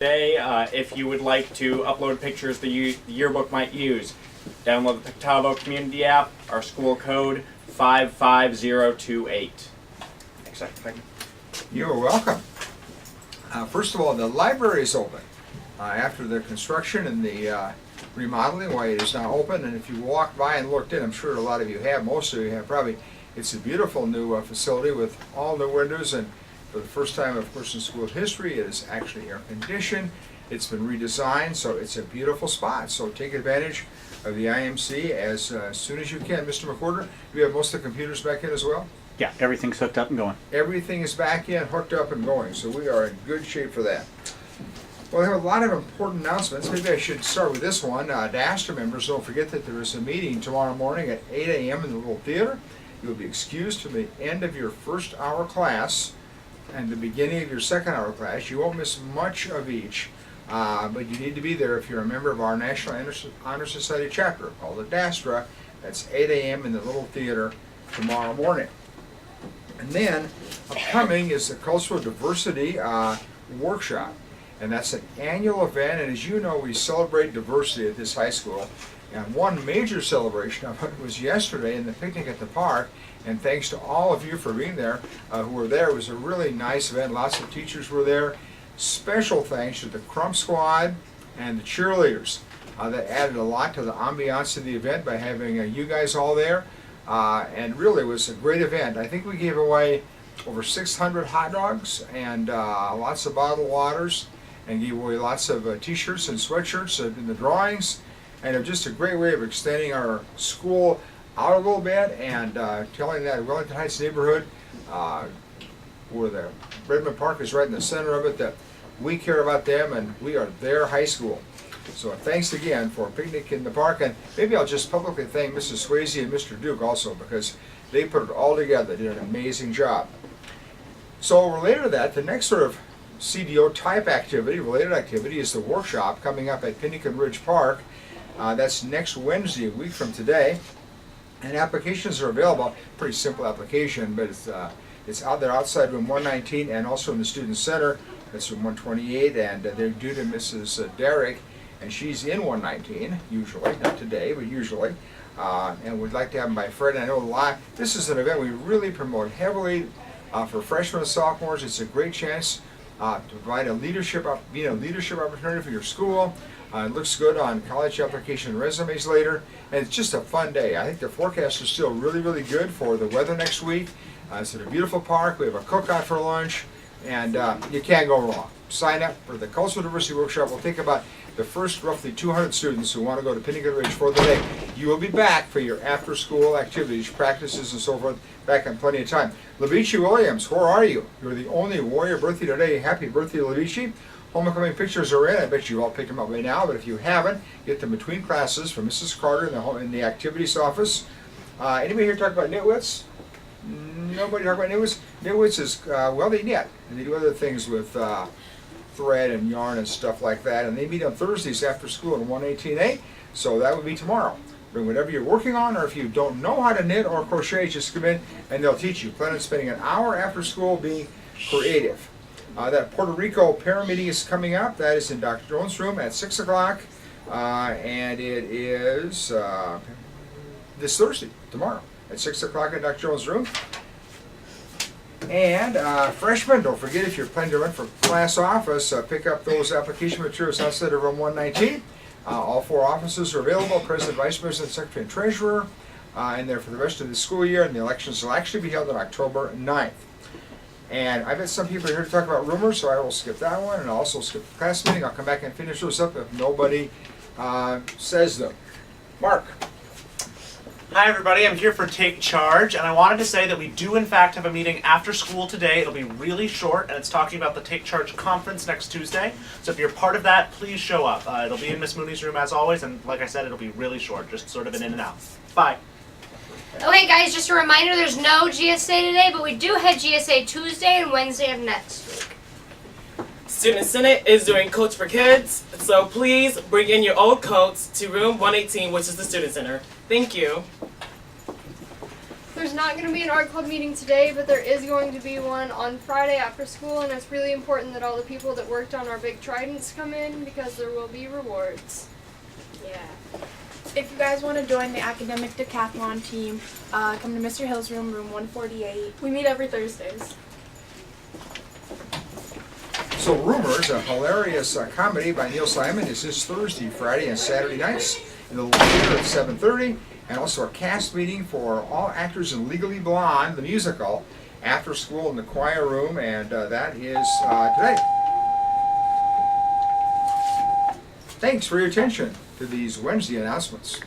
Today, if you would like to upload pictures the yearbook might use, download the Pictavo Community app, our school code 55028. Next second. You're welcome. First of all, the library is open. After the construction and the remodeling, why it is now open, and if you walked by and looked in, I'm sure a lot of you have, most of you have probably, it's a beautiful new facility with all new windows, and for the first time, of course, in school history, it is actually air conditioned. It's been redesigned, so it's a beautiful spot. So take advantage of the IMC as soon as you can. Mr. McWhorter, do you have most of the computers back in as well? Yeah, everything's hooked up and going. Everything is back in, hooked up and going, so we are in good shape for that. Well, we have a lot of important announcements. Maybe I should start with this one. To Astor members, don't forget that there is a meeting tomorrow morning at 8 a.m. in the little theater. You will be excused from the end of your first hour class and the beginning of your second hour class. You won't miss much of each, but you need to be there if you're a member of our National Honor Society chapter called the DASTRA. That's 8 a.m. in the little theater tomorrow morning. And then upcoming is the Cultural Diversity Workshop. And that's an annual event, and as you know, we celebrate diversity at this high school. And one major celebration of it was yesterday in the picnic at the park, and thanks to all of you for being there, who were there. It was a really nice event. Lots of teachers were there. Special thanks to the Crump Squad and the cheerleaders. That added a lot to the ambiance of the event by having you guys all there. And really was a great event. I think we gave away over 600 hot dogs and lots of bottled waters, and gave away lots of t-shirts and sweatshirts in the drawings. And it was just a great way of extending our school out a little bit and telling that Wellington Heights neighborhood, where the Redmond Park is right in the center of it, that we care about them and we are their high school. So thanks again for a picnic in the park, and maybe I'll just publicly thank Mrs. Swayze and Mr. Duke also, because they put it all together, did an amazing job. So related to that, the next sort of CDO type activity, related activity, is the workshop coming up at Pinnacle Ridge Park. That's next Wednesday, a week from today. And applications are available. Pretty simple application, but it's out there outside room 119 and also in the Student Center. That's room 128, and they're due to Mrs. Derrick, and she's in 119, usually, not today, but usually. And we'd like to have them by Friday. I know a lot. This is an event we really promote heavily for freshmen and sophomores. It's a great chance to provide a leadership opportunity for your school. It looks good on college application resumes later, and it's just a fun day. I think the forecast is still really, really good for the weather next week. It's at a beautiful park. We have a cookout for lunch, and you can't go wrong. Sign up for the Cultural Diversity Workshop. We'll take about the first roughly 200 students who want to go to Pinnacle Ridge for the day. You will be back for your after-school activities, practices, and so forth, back in plenty of time. Lavici Williams, where are you? You're the only Warrior birthday today. Happy birthday, Lavici. Homecoming pictures are in. I bet you all picked them up by now, but if you haven't, get them between classes from Mrs. Carter in the activities office. Anybody here talk about nitwits? Nobody talk about nitwits? Nitwits is, well, they knit. And they do other things with thread and yarn and stuff like that. And they meet on Thursdays after school in 118A, so that would be tomorrow. Bring whatever you're working on, or if you don't know how to knit or crochet, just come in and they'll teach you. Plan on spending an hour after school being creative. That Puerto Rico parent meeting is coming up. That is in Dr. Jones' room at 6 o'clock. And it is this Thursday, tomorrow, at 6 o'clock in Dr. Jones' room. And freshmen, don't forget, if you're planning to run for class office, pick up those application materials outside of room 119. All 4 offices are available: President, Vice President, Secretary, and Treasurer. And they're for the rest of the school year, and the elections will actually be held on October 9th. And I bet some people are here to talk about rumors, so I will skip that one, and I'll also skip the class meeting. I'll come back and finish those up if nobody says them. Mark. Hi everybody, I'm here for Take Charge, and I wanted to say that we do in fact have a meeting after school today. It'll be really short, and it's talking about the Take Charge conference next Tuesday. So if you're part of that, please show up. It'll be in Miss Mooney's room as always, and like I said, it'll be really short, just sort of an in and out. Bye. Okay guys, just a reminder, there's no GSA today, but we do have GSA Tuesday and Wednesday of next week. Student Senate is doing Coats for Kids, so please bring in your old coats to room 118, which is the Student Center. Thank you. There's not going to be an art club meeting today, but there is going to be one on Friday after school, and it's really important that all the people that worked on our big tridents come in because there will be rewards. Yeah. If you guys want to join the academic decathlon team, come to Mr. Hill's room, room 148. We meet every Thursdays. So Rumors, a hilarious comedy by Neil Simon, is this Thursday, Friday, and Saturday nights in the theater at 7:30, and also a cast meeting for all actors in Legally Blonde, the musical, after school in the choir room, and that is today. Thanks for your attention to these Wednesday announcements.